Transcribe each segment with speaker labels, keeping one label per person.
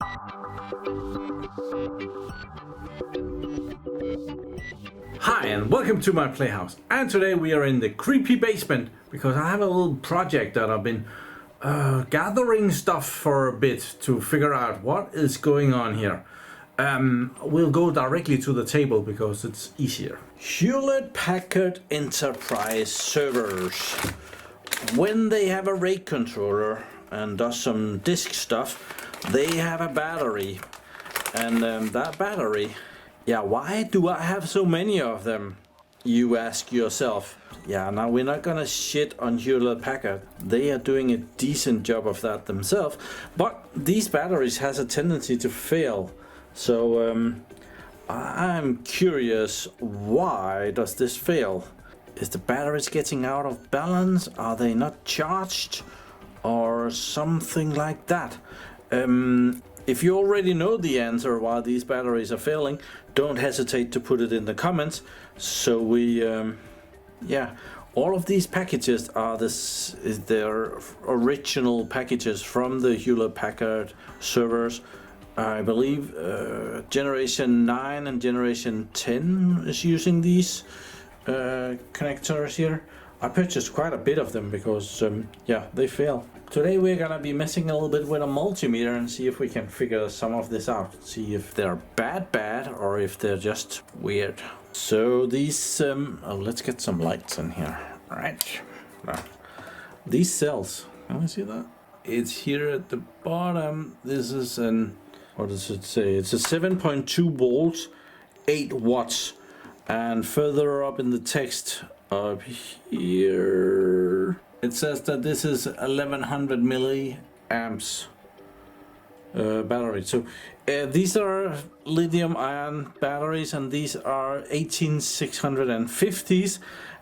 Speaker 1: Hi and welcome to my playhouse, and today we are in the creepy basement because I have a little project that I've been gathering stuff for a bit to figure out what is going on here. We'll go directly to the table because it's easier. Hewlett-Packard Enterprise servers. When they have a RAID controller and does some disk stuff, they have a battery, and that battery, yeah, why do I have so many of them, you ask yourself. Yeah, now we're not gonna shit on Hewlett-Packard. They are doing a decent job of that themselves, but these batteries has a tendency to fail. So I'm curious, why does this fail? Is the batteries getting out of balance? Are they not charged? Or something like that? If you already know the answer why these batteries are failing, don't hesitate to put it in the comments. So we, yeah, all of these packages are their original packages from the Hewlett-Packard servers. I believe generation 9 and generation 10 is using these connectors here. I purchased quite a bit of them because, yeah, they fail. Today we're gonna be messing a little bit with a multimeter and see if we can figure some of this out. See if they're bad or if they're just weird. So these, let's get some lights in here. All right. Now, these cells, can you see that? It's here at the bottom. This is what does it say? It's a 7.2 volts, 8 watts. And further up in the text up here, it says that this is 1100 milliamps battery. So these are lithium ion batteries, and these are 18650s,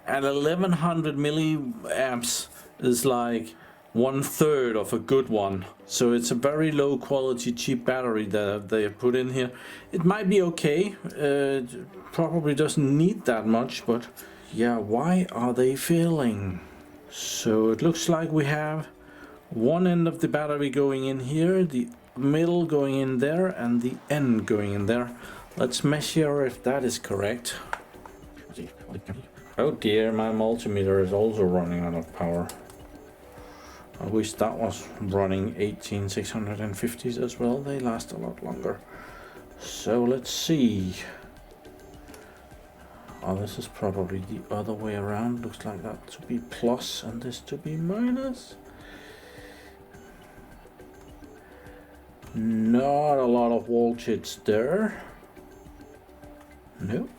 Speaker 1: and 1100 milliamps is like 1/3 of a good one. So it's a very low quality cheap battery that they have put in here. It might be okay, probably doesn't need that much, but yeah, why are they failing? So it looks like we have one end of the battery going in here, the middle going in there, and the end going in there. Let's measure if that is correct. Oh dear, my multimeter is also running out of power. I wish that was running 18650s as well. They last a lot longer. So let's see. Oh, this is probably the other way around. Looks like that to be plus and this to be minus. Not a lot of voltage there. Nope.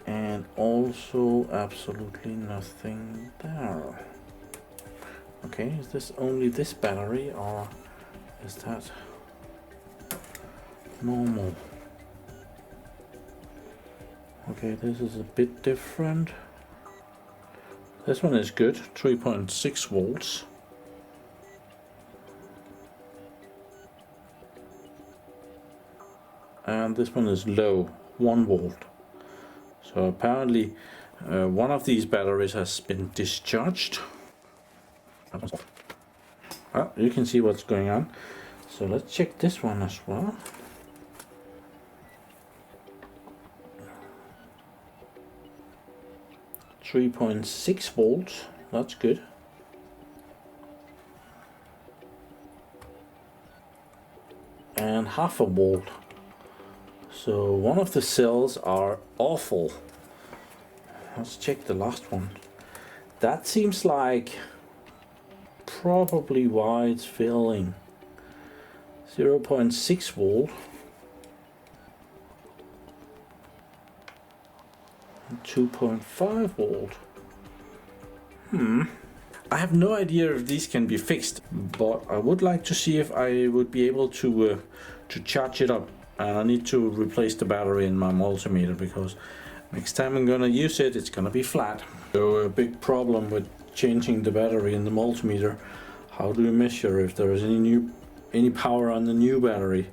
Speaker 1: And also absolutely nothing there. Okay, is this only this battery or is that normal? Okay, this is a bit different. This one is good, 3.6 volts. And this one is low, 1 volt. So apparently one of these batteries has been discharged. Well, you can see what's going on. So let's check this one as well. .6 volts, that's good. And 0.5 volt. So one of the cells are awful. Let's check the last one. That seems like probably why it's failing. 0.6 volt. 2.5 volt. I have no idea if these can be fixed, but I would like to see if I would be able to charge it up. And I need to replace the battery in my multimeter because next time I'm gonna use it, it's gonna be flat. So a big problem with changing the battery in the multimeter. How do you measure if there is any power on the new battery?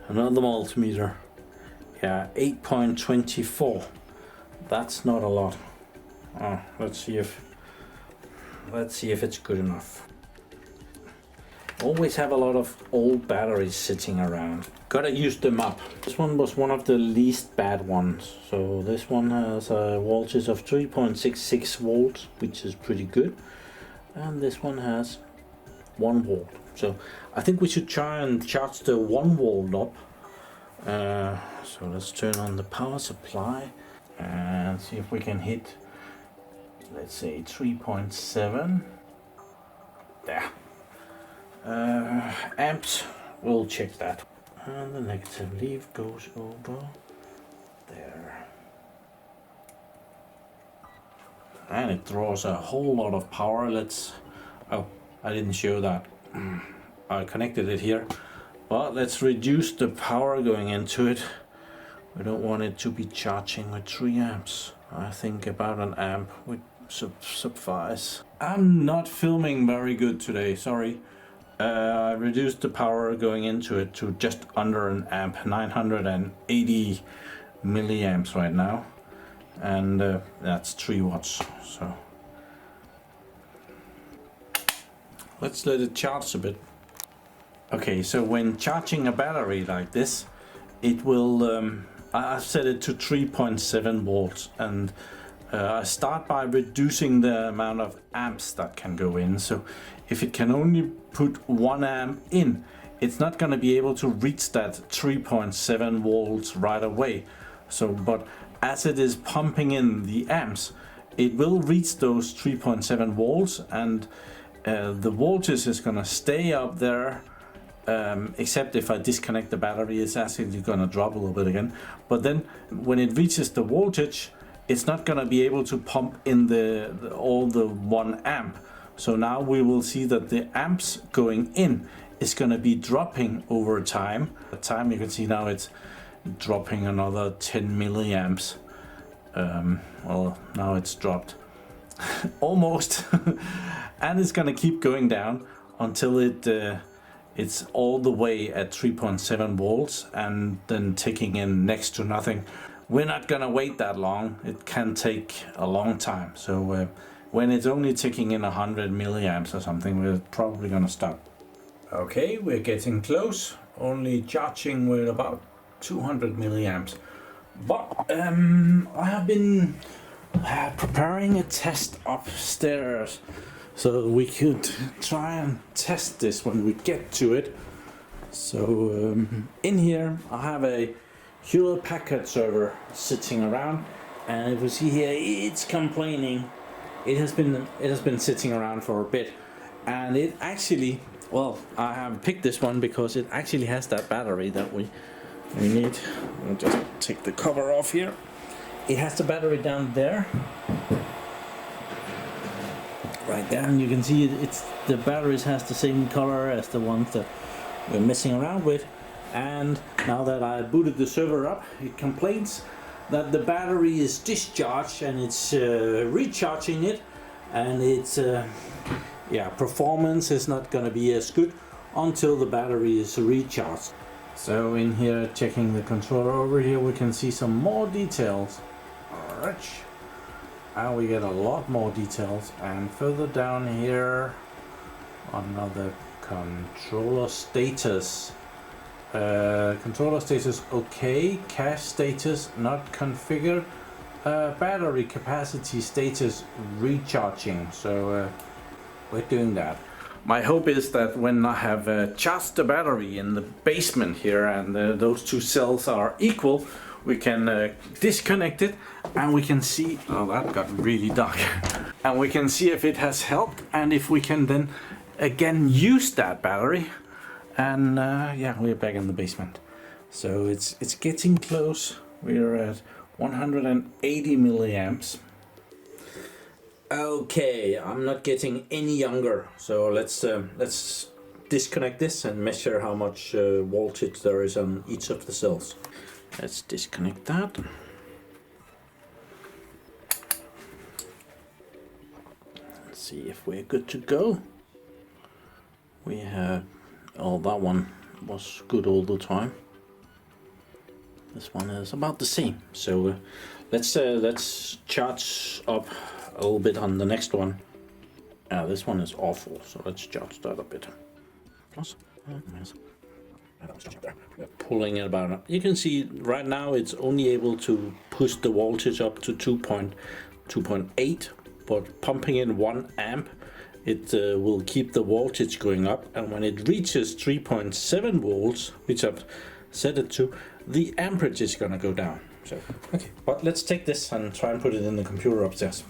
Speaker 1: Another multimeter. Yeah, 8.24. That's not a lot. Let's see if Let's see if it's good enough. Always have a lot of old batteries sitting around. Gotta use them up. This one was one of the least bad ones. So this one has a voltage of 3.66 volts, which is pretty good. And this one has 1 volt. So I think we should try and charge the 1 volt up. So let's turn on the power supply and see if we can hit, let's say 3.7. There. Amps, we'll check that. And the negative leaf goes over there. And it draws a whole lot of power. Oh, I didn't show that. I connected it here. But let's reduce the power going into it. We don't want it to be charging with 3 amps. I think about an amp would suffice. I'm not filming very good today, sorry. I reduced the power going into it to just under an amp, 980 milliamps right now, and that's 3 watts. So let's let it charge a bit. Okay, so when charging a battery like this, it will, I've set it to 3.7 volts, and I start by reducing the amount of amps that can go in. So if it can only put 1 amp in, it's not going to be able to reach that 3.7 volts right away. So, but as it is pumping in the amps, it will reach those 3.7 volts, and the voltage is going to stay up there. Except if I disconnect the battery, it's actually going to drop a little bit again. But then when it reaches the voltage, it's not going to be able to pump in all the 1 amp. So now we will see that the amps going in is going to be dropping over time. At time you can see now it's dropping another 10 milliamps. Well, now it's dropped almost, and it's going to keep going down until it's all the way at 3.7 volts and then ticking in next to nothing. We're not gonna wait that long. It can take a long time. So when it's only ticking in 100 milliamps or something, we're probably gonna stop. Okay, we're getting close. Only charging with about 200 milliamps. But I have been preparing a test upstairs, so we could try and test this when we get to it. So in here I have a Hewlett-Packard server sitting around, and if you see here, it's complaining. It has been sitting around for a bit, and it actually, well, I have picked this one because it actually has that battery that we need. I'll just take the cover off here. It has the battery down there, right there, and you can see the batteries has the same color as the ones that we're messing around with. And now that I booted the server up, it complains that the battery is discharged, and it's recharging it, and its performance is not going to be as good until the battery is recharged. So in here, checking the controller over here, we can see some more details. Alright, and we get a lot more details, and further down here, another controller status. Controller status okay, cache status not configured, battery capacity status recharging. So we're doing that. My hope is that when I have charged the battery in the basement here, and those 2 cells are equal, we can disconnect it, and we can see, oh, that got really dark, and we can see if it has helped, and if we can then again use that battery. And yeah, we're back in the basement. So it's getting close. We're at 180 milliamps. Okay, I'm not getting any younger. So let's disconnect this and measure how much voltage there is on each of the cells. Let's disconnect that. Let's see if we're good to go. We have, oh, that one was good all the time. This one is about the same. So let's charge up a little bit on the next one. This one is awful, so let's adjust that a bit. Plus, minus. Pulling it about. You can see right now it's only able to push the voltage up to 2.8, but pumping in 1 amp, it will keep the voltage going up, and when it reaches 3.7 volts, which I've set it to, the amperage is gonna go down. So okay, but let's take this and try and put it in the computer upstairs.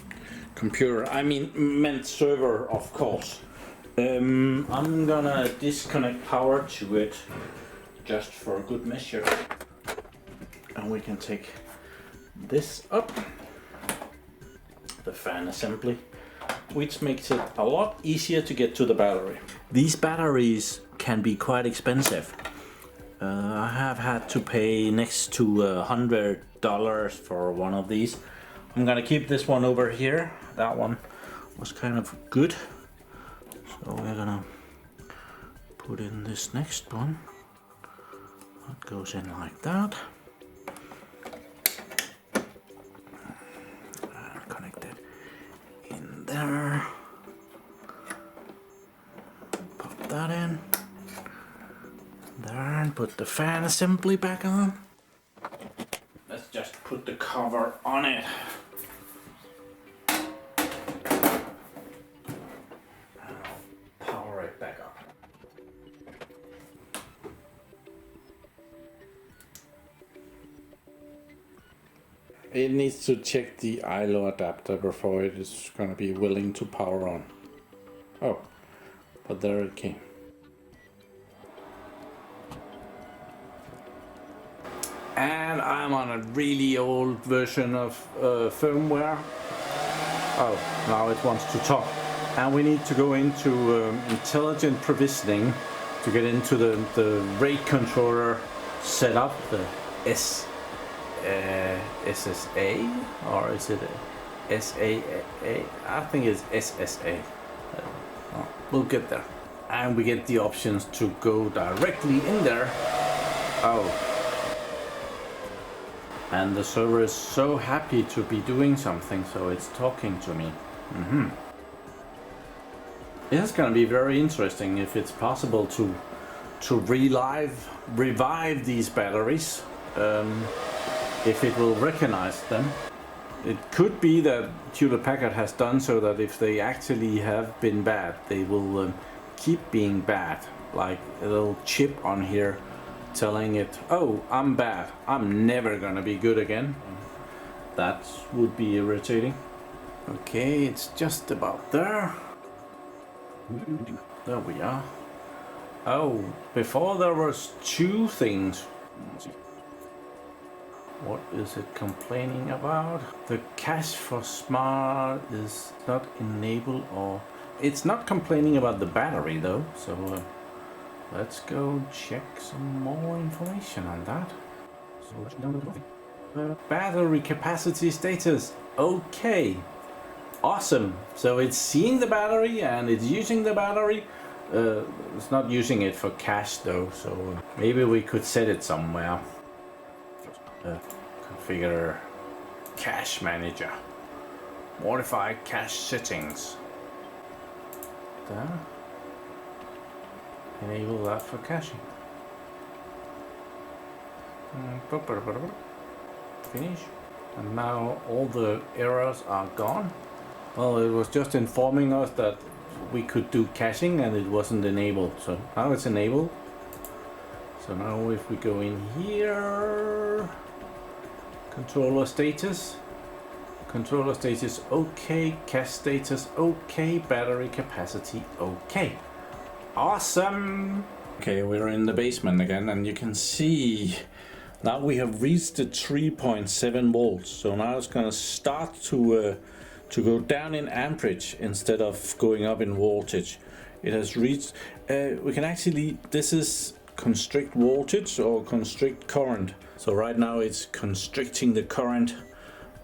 Speaker 1: Computer, I meant server, of course. I'm gonna disconnect power to it just for a good measure, and we can take this up, the fan assembly, which makes it a lot easier to get to the battery. These batteries can be quite expensive. I have had to pay next to $100 for one of these. I'm gonna keep this one over here. That one was kind of good, so we're gonna put in this next one. It goes in like that. And connect it in there. Pop that in there and put the fan assembly back on. Let's just put the cover on it. Power it back up. It needs to check the ILO adapter before it is going to be willing to power on. Oh, but there it came. And I'm on a really old version of firmware. Oh, now it wants to talk. And we need to go into intelligent provisioning to get into the rate controller setup, the SSA, or is it SAA? I think it's SSA. We'll get there. And we get the options to go directly in there. Oh. And the server is so happy to be doing something, so it's talking to me. It's gonna be very interesting if it's possible to revive these batteries. If it will recognize them. It could be that Hewlett-Packard has done so that if they actually have been bad, they will keep being bad. Like a little chip on here telling it, oh, I'm bad, I'm never gonna be good again. That would be irritating. Okay, it's just about there. There we are. Oh, before there was 2 things. What is it complaining about? The cache for smart is not enabled, or it's not complaining about the battery though, so let's go check some more information on that. Battery capacity status. Okay, awesome. So it's seeing the battery and it's using the battery. It's not using it for cache though, so maybe we could set it somewhere. Configure cache manager. Modify cache settings. There. Enable that for caching. Finish. And now all the errors are gone. Well, it was just informing us that we could do caching and it wasn't enabled. So now it's enabled. So now if we go in here, controller status okay, cache status okay, battery capacity okay. Awesome. Okay, we're in the basement again, and you can see now we have reached the 3.7 volts. So now it's gonna start to go down in amperage instead of going up in voltage. It has reached, we can actually, this is constrict voltage or constrict current. So right now it's constricting the current.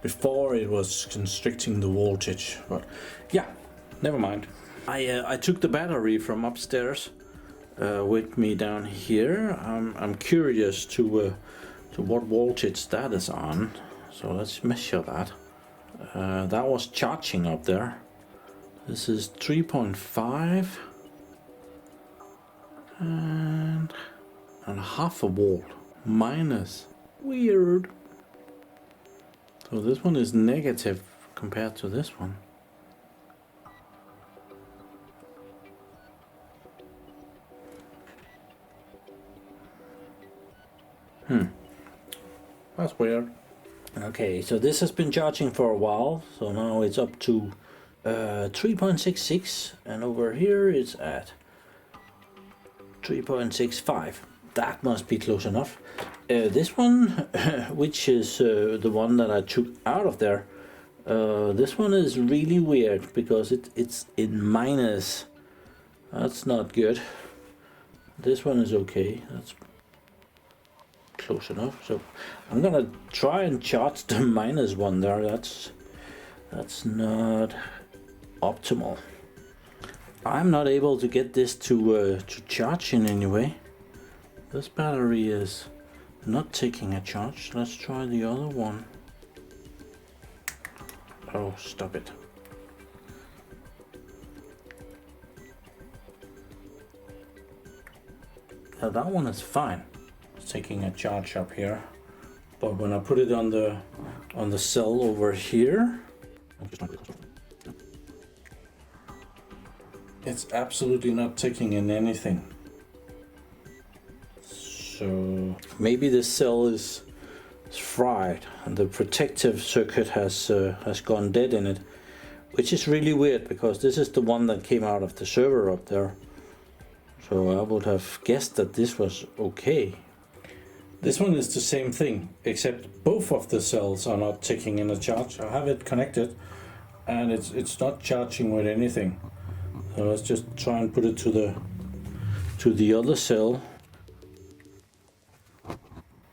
Speaker 1: Before it was constricting the voltage, but yeah, never mind. I took the battery from upstairs with me down here. I'm curious to what voltage that is on. So let's measure that. That was charging up there. This is 3.5 and half a volt minus. Weird. So this one is negative compared to this one. That's weird. Okay, so this has been charging for a while, so now it's up to 3.66, and over here it's at 3.65. That must be close enough. This one, which is the one that I took out of there, this one is really weird because it's in minus. That's not good. This one is okay. That's close enough. So I'm gonna try and charge the minus one there. That's not optimal. I'm not able to get this to charge in any way. This battery is not taking a charge. Let's try the other one. Oh, stop it. Now that one is fine. It's taking a charge up here. But when I put it on the cell over here, it's absolutely not taking in anything. So maybe this cell is fried and the protective circuit has gone dead in it, which is really weird because this is the one that came out of the server up there. So I would have guessed that this was okay. This one is the same thing, except both of the cells are not taking in a charge. I have it connected and it's not charging with anything. So let's just try and put it to the other cell.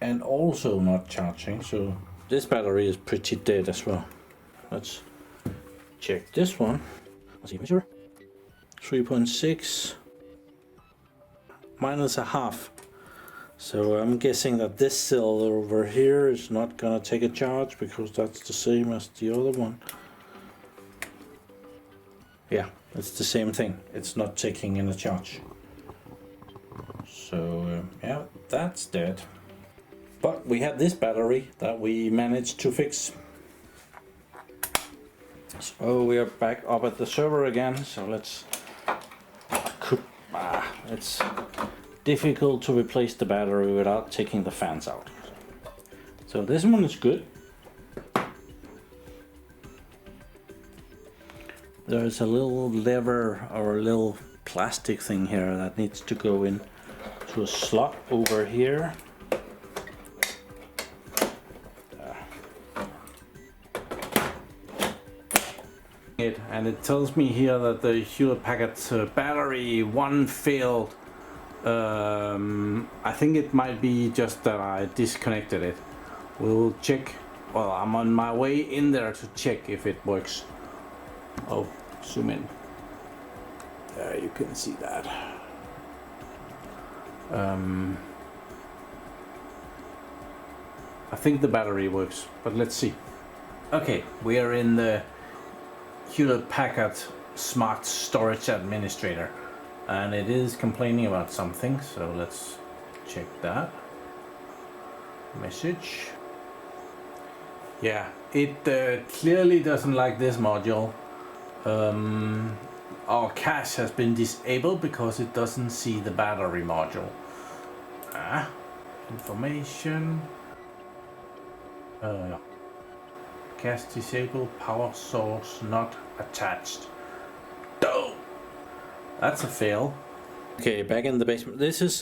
Speaker 1: And also not charging, so this battery is pretty dead as well. Let's check this one. Let's see, measure. 3.6 minus a half. So I'm guessing that this cell over here is not gonna take a charge because that's the same as the other one. Yeah, it's the same thing. It's not taking in a charge. So yeah, that's dead. But we have this battery that we managed to fix. So we are back up at the server again. So it's difficult to replace the battery without taking the fans out. So this one is good. There's a little lever or a little plastic thing here that needs to go in to a slot over here. And it tells me here that the Hewlett-Packard battery 1 failed. I think it might be just that I disconnected it. We'll check. Well, I'm on my way in there to check if it works. Oh, zoom in. There you can see that. I think the battery works, but let's see. Okay, we are in the Hewlett-Packard Smart Storage Administrator, and it is complaining about something, so let's check that. Message. Yeah, it clearly doesn't like this module. Our cache has been disabled because it doesn't see the battery module. Information. Cache disabled, power source not attached. Oh, that's a fail. Okay, back in the basement. This is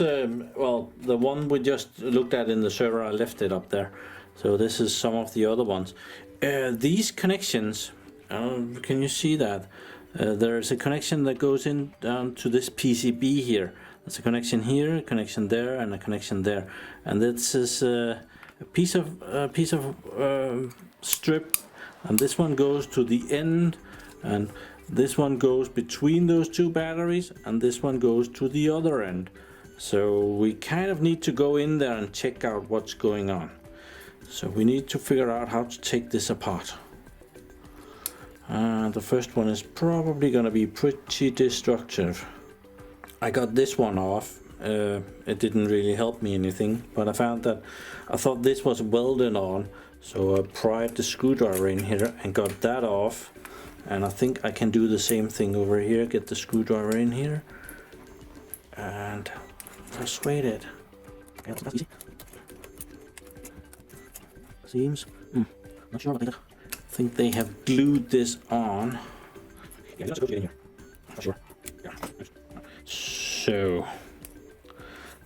Speaker 1: well, the one we just looked at in the server. I left it up there. So this is some of the other ones. These connections, can you see that? There's a connection that goes in down to this PCB here. There's a connection here, a connection there, and a connection there. And this is a piece of strip, and this one goes to the end, and this one goes between those two batteries, and this one goes to the other end. So we kind of need to go in there and check out what's going on. So we need to figure out how to take this apart.
Speaker 2: The first one is probably gonna be pretty destructive. I got this one off. It didn't really help me anything, but I found that I thought this was welded on, so I pried the screwdriver in here and got that off. And I think I can do the same thing over here, get the screwdriver in here and persuade it. Okay, that's easy. Seems, not sure about that. I think they have glued this on. Yeah, let's go in here. Not sure. Yeah. So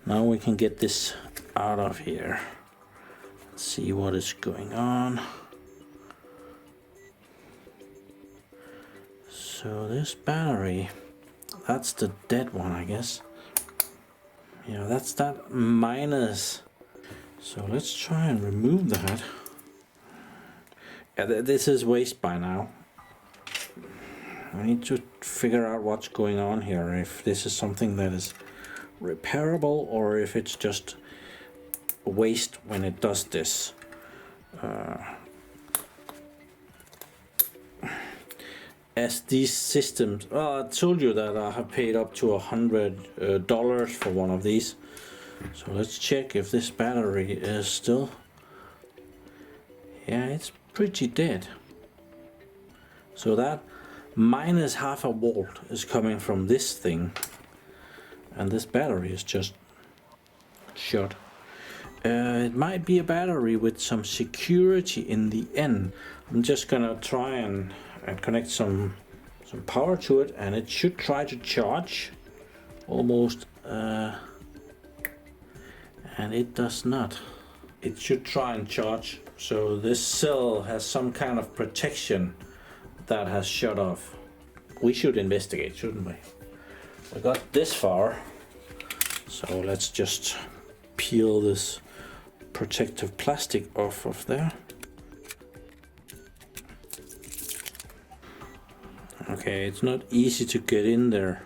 Speaker 2: now we can get this out of here. Let's see what is going on. So this battery, that's the dead one, I guess. Yeah, that's that minus. So let's try and remove that. Yeah, this is waste by now. I need to figure out what's going on here, if this is something that is repairable or if it's just waste when it does this. As these systems, I told you that I have paid up to $100 for one of these. So let's check if this battery is still, yeah, it's pretty dead. So that minus half a volt is coming from this thing, and this battery is just shut. It might be a battery with some security in the end. I'm just gonna try and connect some power to it, and it should try to charge almost, and it does not. It should try and charge, so this cell has some kind of protection that has shut off. We should investigate, shouldn't we? We got this far, so let's just peel this protective plastic off of there. Okay, it's not easy to get in there.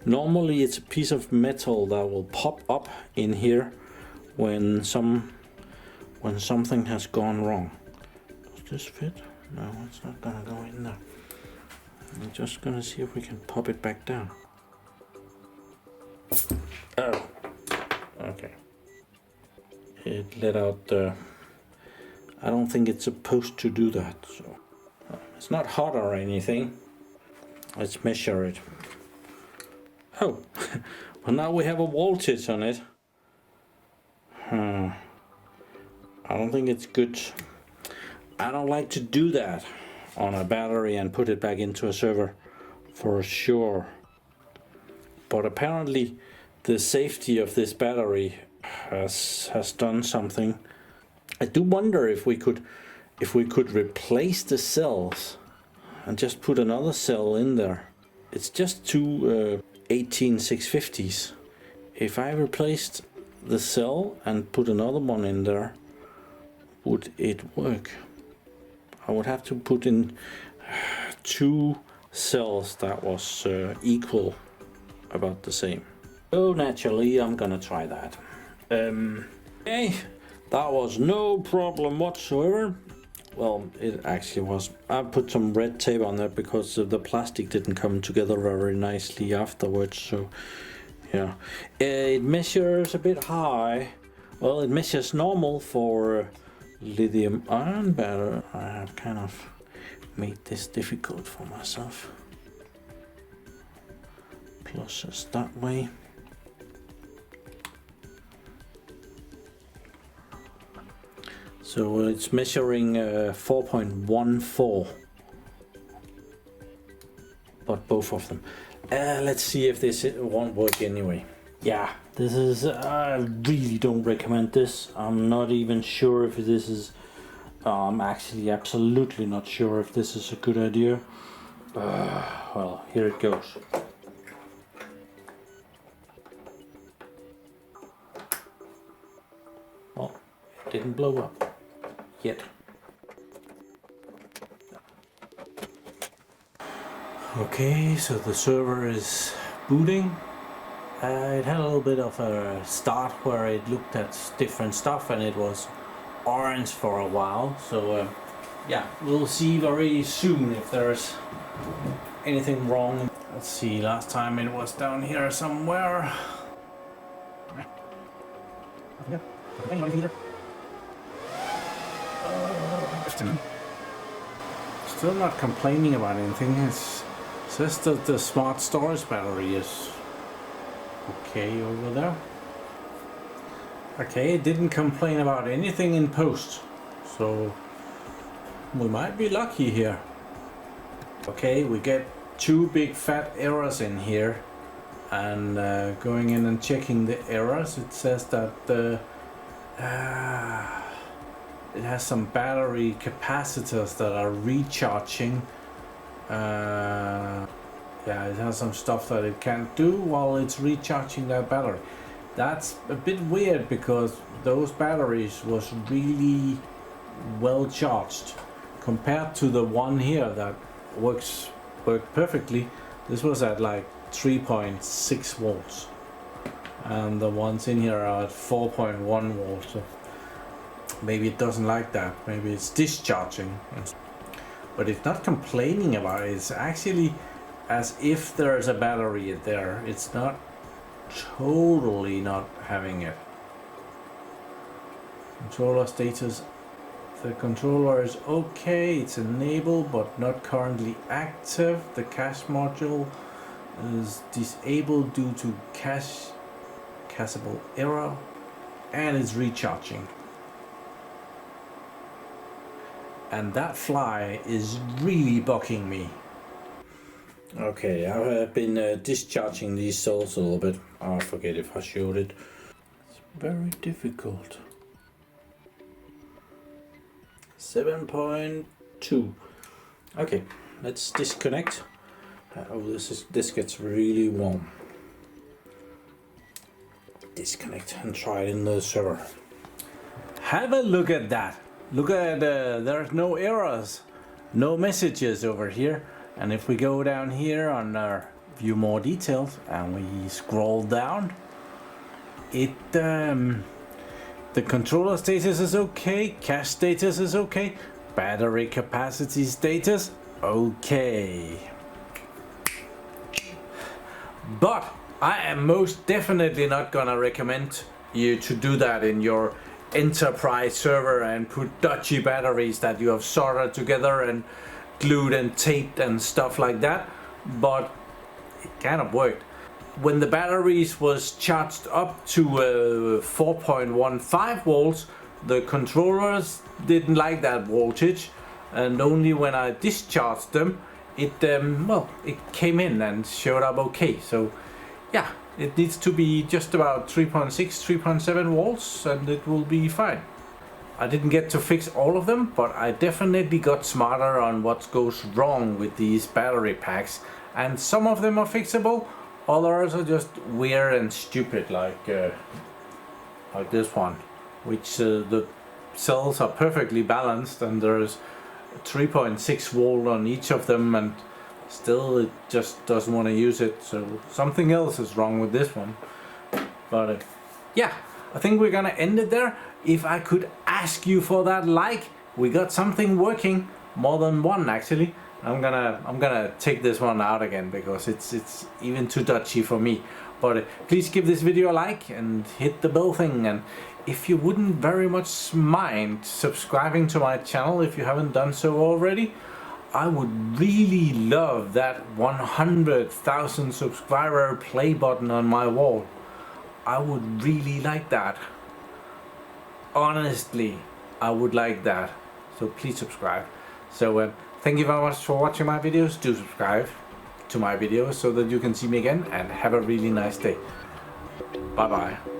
Speaker 2: Normally it's a piece of metal that will pop up in here when something has gone wrong. Does this fit? No, it's not gonna go in there. I'm just gonna see if we can pop it back down. Oh, okay. It let out the... I don't think it's supposed to do that, so... It's not hot or anything. Let's measure it. Oh, well, now we have a voltage on it. I don't think it's good. I don't like to do that on a battery and put it back into a server for sure. But apparently the safety of this battery has done something. I do wonder if we could replace the cells and just put another cell in there. It's just two 18650s. If I replaced the cell and put another one in there, would it work? I would have to put in two cells that was equal, about the same. So naturally I'm gonna try that. Okay, that was no problem whatsoever. Well, it actually was. I put some red tape on there because the plastic didn't come together very nicely afterwards, so yeah. It measures a bit high. Well, it measures normal for lithium ion battery. I have kind of made this difficult for myself. Closest that way. So it's measuring 4.14, but both of them. Let's see if this won't work anyway. Yeah, this is, I really don't recommend this. I'm not even sure if this is, I'm actually absolutely not sure if this is a good idea. Well, here it goes. Well, it didn't blow up. Yet. Okay, so the server is booting. It had a little bit of a start where it looked at different stuff and it was orange for a while, so
Speaker 1: yeah, we'll see very soon if there's anything wrong. Let's see, last time it was down here somewhere. Still not complaining about anything. It says that the smart storage battery is okay over there. Okay, it didn't complain about anything in post, so we might be lucky here. Okay, we get 2 big fat errors in here, and going in and checking the errors, it says that it has some battery capacitors that are recharging. Yeah, it has some stuff that it can't do while it's recharging that battery. That's a bit weird because those batteries was really well charged compared to the one here that worked perfectly. This was at like 3.6 volts, and the ones in here are at 4.1 volts. So maybe it doesn't like that. Maybe it's discharging, but it's not complaining about it. It's actually as if there's a battery there. It's not totally not having it. Controller status. The controller is okay, it's enabled but not currently active. The cache module is disabled due to cacheable error, and it's recharging. And that fly is really bugging me. Okay, I've been discharging these cells a little bit. I forget if I showed it. It's very difficult. 7.2. Okay, let's disconnect. Oh, this gets really warm. Disconnect and try it in the server. Have a look at that. Look at there's no errors, no messages over here. And if we go down here on our view more details and we scroll down, it the controller status is okay, cache status is okay, battery capacity status okay. But I am most definitely not gonna recommend you to do that in your enterprise server and put dodgy batteries that you have soldered together and glued and taped and stuff like that. But it kind of worked. When the batteries was charged up to 4.15 volts, the controllers didn't like that voltage, and only when I discharged them, it came in and showed up okay. So yeah, it needs to be just about 3.6, 3.7 volts, and it will be fine. I didn't get to fix all of them, but I definitely got smarter on what goes wrong with these battery packs, and some of them are fixable. Others are just weird and stupid, like this one, which the cells are perfectly balanced and there's 3.6 volt on each of them, and still it just doesn't want to use it. So something else is wrong with this one. But yeah, I think we're gonna end it there. If I could ask you for that like, we got something working, more than one actually. I'm gonna take this one out again because it's even too dodgy for me. But please give this video a like and hit the bell thing, and if you wouldn't very much mind subscribing to my channel if you haven't done so already, I would really love that 100,000 subscriber play button on my wall. I would really like that. Honestly, I would like that. So please subscribe. So thank you very much for watching my videos. Do subscribe to my videos so that you can see me again, and have a really nice day. Bye bye.